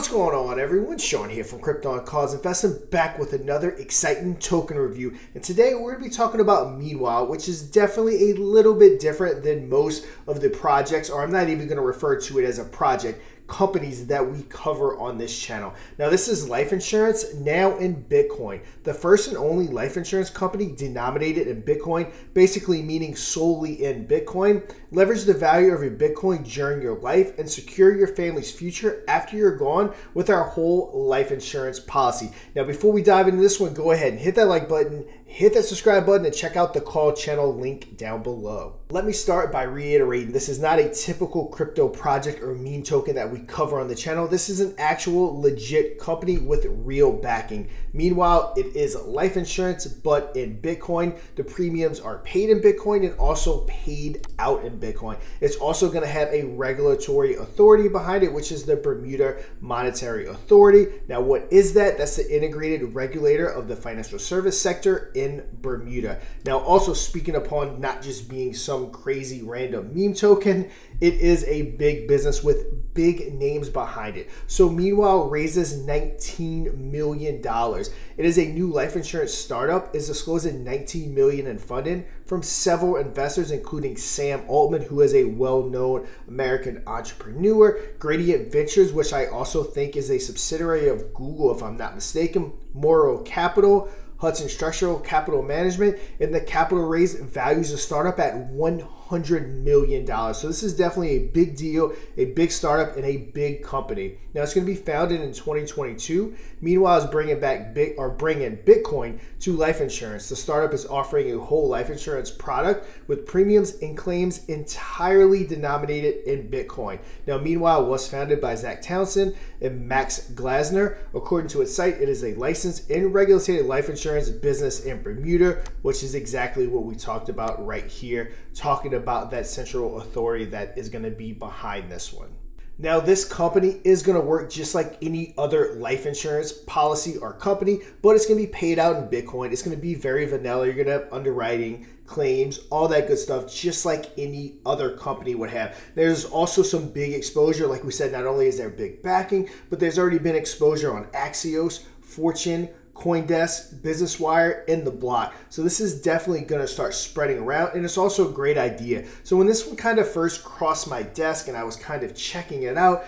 What's going on, everyone? Sean here from Krypton Cause Investing, back with another exciting token review. And today we're going to be talking about MeanWhile, which is definitely a little bit different than most of the projects, or I'm not even going to refer to it as a project, companies that we cover on this channel. Now, this is life insurance now in Bitcoin. The first and only life insurance company denominated in Bitcoin, basically meaning solely in Bitcoin. Leverage the value of your Bitcoin during your life and secure your family's future after you're gone with our whole life insurance policy. Now, before we dive into this one, go ahead and hit that like button, hit that subscribe button, and check out the call channel link down below. Let me start by reiterating, this is not a typical crypto project or meme token that we cover on the channel. This is an actual legit company with real backing. MeanWhile, it is life insurance, but in Bitcoin. The premiums are paid in Bitcoin and also paid out in Bitcoin. It's also going to have a regulatory authority behind it, which is the Bermuda Monetary Authority. Now, what is that? That's the integrated regulator of the financial service sector in Bermuda. Now, also speaking upon not just being some crazy random meme token, it is a big business with big names behind it. So MeanWhile raises $19 million. It is a new life insurance startup. It's disclosing $19 million in funding from several investors, including Sam Altman, who is a well-known American entrepreneur, Gradient Ventures, which I also think is a subsidiary of Google, if I'm not mistaken, Morrow Capital, Hudson Structural Capital Management, and the capital raise values the startup at $100 million. So this is definitely a big deal, a big startup, and a big company. Now, it's going to be founded in 2022. MeanWhile is bringing Bitcoin to life insurance. The startup is offering a whole life insurance product with premiums and claims entirely denominated in Bitcoin. Now, MeanWhile was founded by Zach Townsend and Max Glasner. According to its site, it is a licensed and regulated life insurance business in Bermuda, which is exactly what we talked about right here, talking about that central authority that is going to be behind this one. Now, this company is going to work just like any other life insurance policy or company, but it's going to be paid out in Bitcoin. It's going to be very vanilla. You're going to have underwriting, claims, all that good stuff, just like any other company would have. There's also some big exposure. Like we said, not only is there big backing, but there's already been exposure on Axios, Fortune, CoinDesk, Business Wire, and The Block. So this is definitely going to start spreading around, and it's also a great idea. So when this one kind of first crossed my desk and I was kind of checking it out,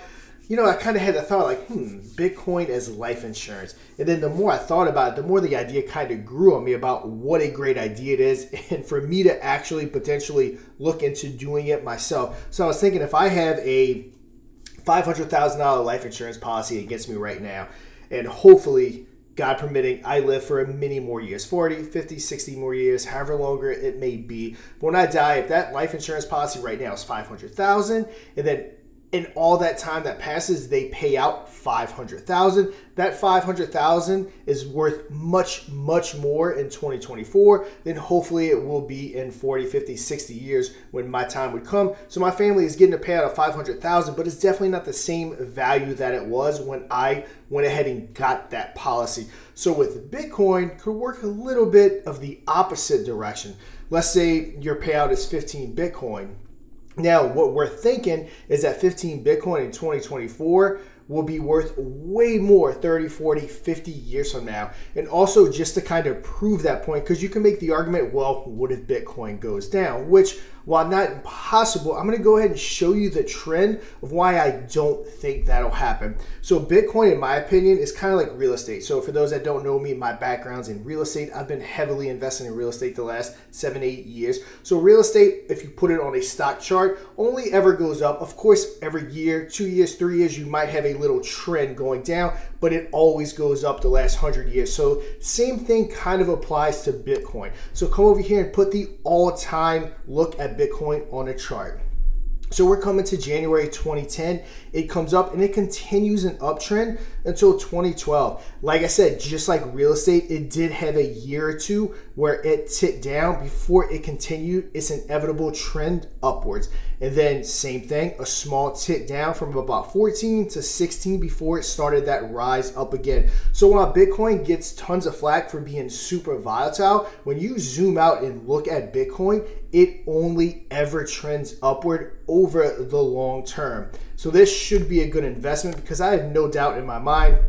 you know, I kind of had the thought like, Bitcoin as life insurance. And then the more I thought about it, the more the idea kind of grew on me about what a great idea it is, and for me to actually potentially look into doing it myself. So I was thinking, if I have a $500,000 life insurance policy against me right now, and hopefully, God permitting, I live for many more years, 40, 50, 60 more years, however longer it may be. But when I die, if that life insurance policy right now is $500,000, and then in all that time that passes, they pay out $500,000. That $500,000 is worth much, much more in 2024 than hopefully it will be in 40, 50, 60 years when my time would come. So my family is getting a payout of $500,000, but it's definitely not the same value that it was when I went ahead and got that policy. So with Bitcoin, could work a little bit of the opposite direction. Let's say your payout is 15 Bitcoin. Now, what we're thinking is that 15 Bitcoin in 2024 will be worth way more 30, 40, 50 years from now. And also just to kind of prove that point, because you can make the argument, well, what if Bitcoin goes down? Which, while not impossible, I'm going to go ahead and show you the trend of why I don't think that'll happen. So Bitcoin, in my opinion, is kind of like real estate. So for those that don't know me, my background's in real estate. I've been heavily investing in real estate the last 7-8 years. So real estate, if you put it on a stock chart, only ever goes up. Of course, every year, 2 years, 3 years, you might have a little trend going down, but it always goes up the last 100 years. So same thing kind of applies to Bitcoin. So come over here and put the all-time look at Bitcoin on a chart. So we're coming to January 2010. It comes up and it continues an uptrend until 2012. Like I said, just like real estate, it did have a year or two where it ticked down before it continued its inevitable trend upwards. And then same thing, a small tick down from about 14 to 16 before it started that rise up again. So while Bitcoin gets tons of flack for being super volatile, when you zoom out and look at Bitcoin, it only ever trends upward over the long term. So this should be a good investment because I have no doubt in my mind.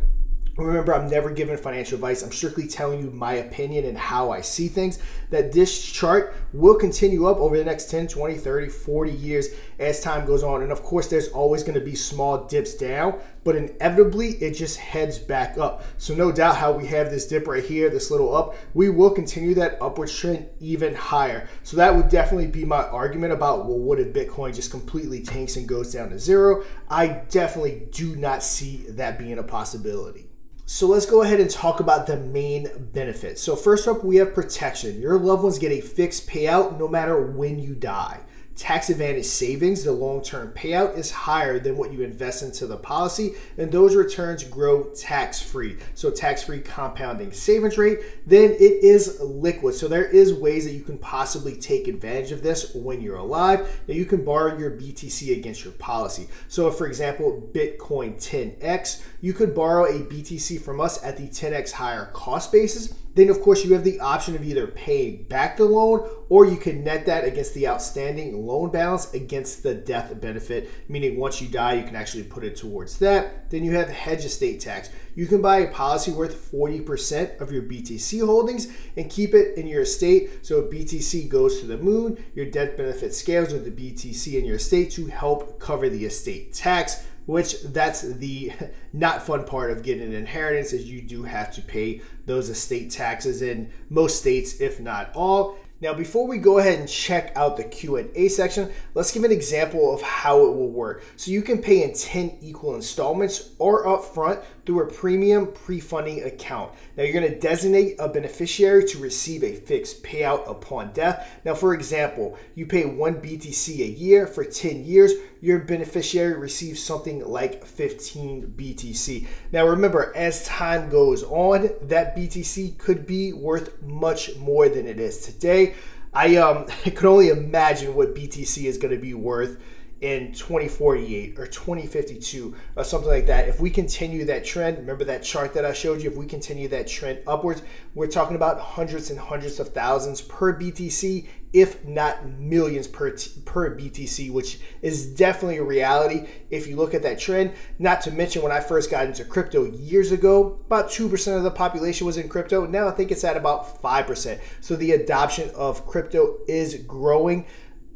Remember, I'm never giving financial advice. I'm strictly telling you my opinion and how I see things, that this chart will continue up over the next 10, 20, 30, 40 years as time goes on. And of course, there's always going to be small dips down, but inevitably it just heads back up. So no doubt how we have this dip right here, this little up, we will continue that upward trend even higher. So that would definitely be my argument about, well, what if Bitcoin just completely tanks and goes down to zero? I definitely do not see that being a possibility. So let's go ahead and talk about the main benefits. So first up, we have protection. Your loved ones get a fixed payout no matter when you die. Tax advantage savings, the long-term payout is higher than what you invest into the policy, and those returns grow tax-free. So tax-free compounding savings rate, then it is liquid. So there is ways that you can possibly take advantage of this when you're alive. Now you can borrow your BTC against your policy. So if, for example, Bitcoin 10x, you could borrow a BTC from us at the 10x higher cost basis. Then, of course, you have the option of either paying back the loan or you can net that against the outstanding loan balance against the death benefit, meaning once you die, you can actually put it towards that. Then you have hedge estate tax. You can buy a policy worth 40% of your BTC holdings and keep it in your estate. So if BTC goes to the moon, your death benefit scales with the BTC in your estate to help cover the estate tax, which that's the not fun part of getting an inheritance, is you do have to pay those estate taxes in most states, if not all. Now, before we go ahead and check out the Q&A section, let's give an example of how it will work. So you can pay in 10 equal installments or upfront through a premium pre-funding account. Now, you're going to designate a beneficiary to receive a fixed payout upon death. Now, for example, you pay 1 BTC a year for 10 years, your beneficiary receives something like 15 BTC. Now, remember, as time goes on, that BTC could be worth much more than it is today. I could only imagine what BTC is going to be worth in 2048 or 2052 or something like that. If we continue that trend, remember that chart that I showed you, if we continue that trend upwards, we're talking about hundreds and hundreds of thousands per BTC, if not millions per BTC, which is definitely a reality if you look at that trend. Not to mention, when I first got into crypto years ago, about 2% of the population was in crypto. Now I think it's at about 5%. So the adoption of crypto is growing,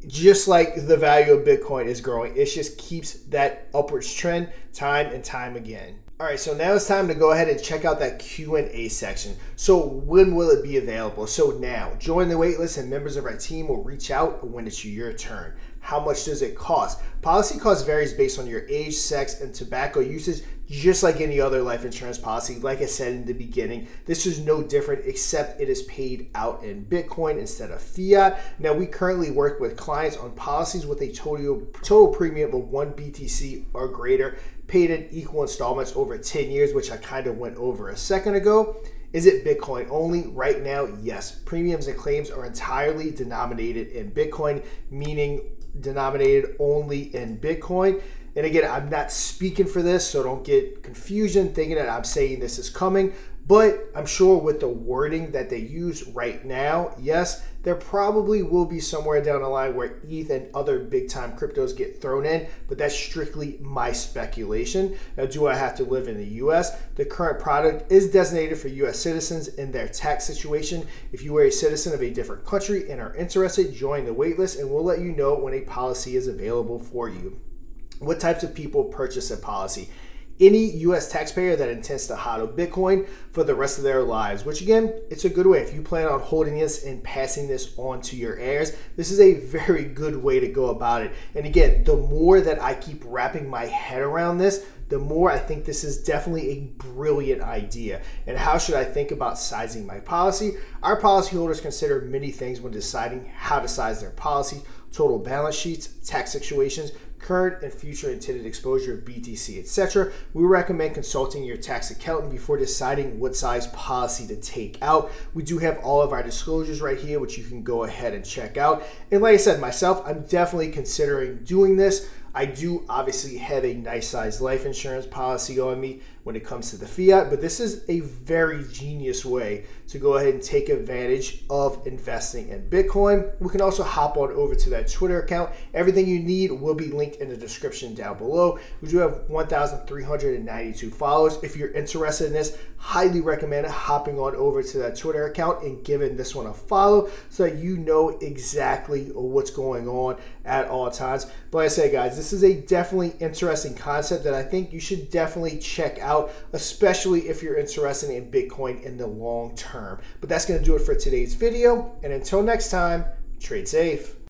just like the value of Bitcoin is growing. It just keeps that upwards trend time and time again. All right, so now it's time to go ahead and check out that Q&A section. So when will it be available? So now, join the waitlist and members of our team will reach out when it's your turn. How much does it cost? Policy cost varies based on your age, sex, and tobacco usage, just like any other life insurance policy. Like I said in the beginning, this is no different, except it is paid out in Bitcoin instead of fiat. Now, we currently work with clients on policies with a total premium of 1 BTC or greater, paid in equal installments over 10 years, which I kind of went over a second ago. Is it Bitcoin only? Right now, yes. Premiums and claims are entirely denominated in Bitcoin, meaning denominated only in Bitcoin. And again, I'm not speaking for this, so don't get confusion thinking that I'm saying this is coming. But I'm sure with the wording that they use right now, yes, there probably will be somewhere down the line where ETH and other big time cryptos get thrown in, but that's strictly my speculation. Now, do I have to live in the US? The current product is designated for US citizens in their tax situation. If you are a citizen of a different country and are interested, join the waitlist and we'll let you know when a policy is available for you. What types of people purchase a policy? Any US taxpayer that intends to hodl Bitcoin for the rest of their lives, which again, it's a good way. If you plan on holding this and passing this on to your heirs, this is a very good way to go about it. And again, the more that I keep wrapping my head around this, the more I think this is definitely a brilliant idea. And how should I think about sizing my policy? Our policyholders consider many things when deciding how to size their policy: total balance sheets, tax situations, current and future intended exposure of BTC, etc. We recommend consulting your tax accountant before deciding what size policy to take out. We do have all of our disclosures right here, which you can go ahead and check out. And like I said, myself, I'm definitely considering doing this. I do obviously have a nice size life insurance policy on me, when it comes to the fiat, but this is a very genius way to go ahead and take advantage of investing in Bitcoin. We can also hop on over to that Twitter account. Everything you need will be linked in the description down below. We do have 1,392 followers. If you're interested in this, highly recommend hopping on over to that Twitter account and giving this one a follow so that you know exactly what's going on at all times. But like I say, guys, this is a definitely interesting concept that I think you should definitely check out, especially if you're interested in Bitcoin in the long term. But that's going to do it for today's video. And until next time, trade safe.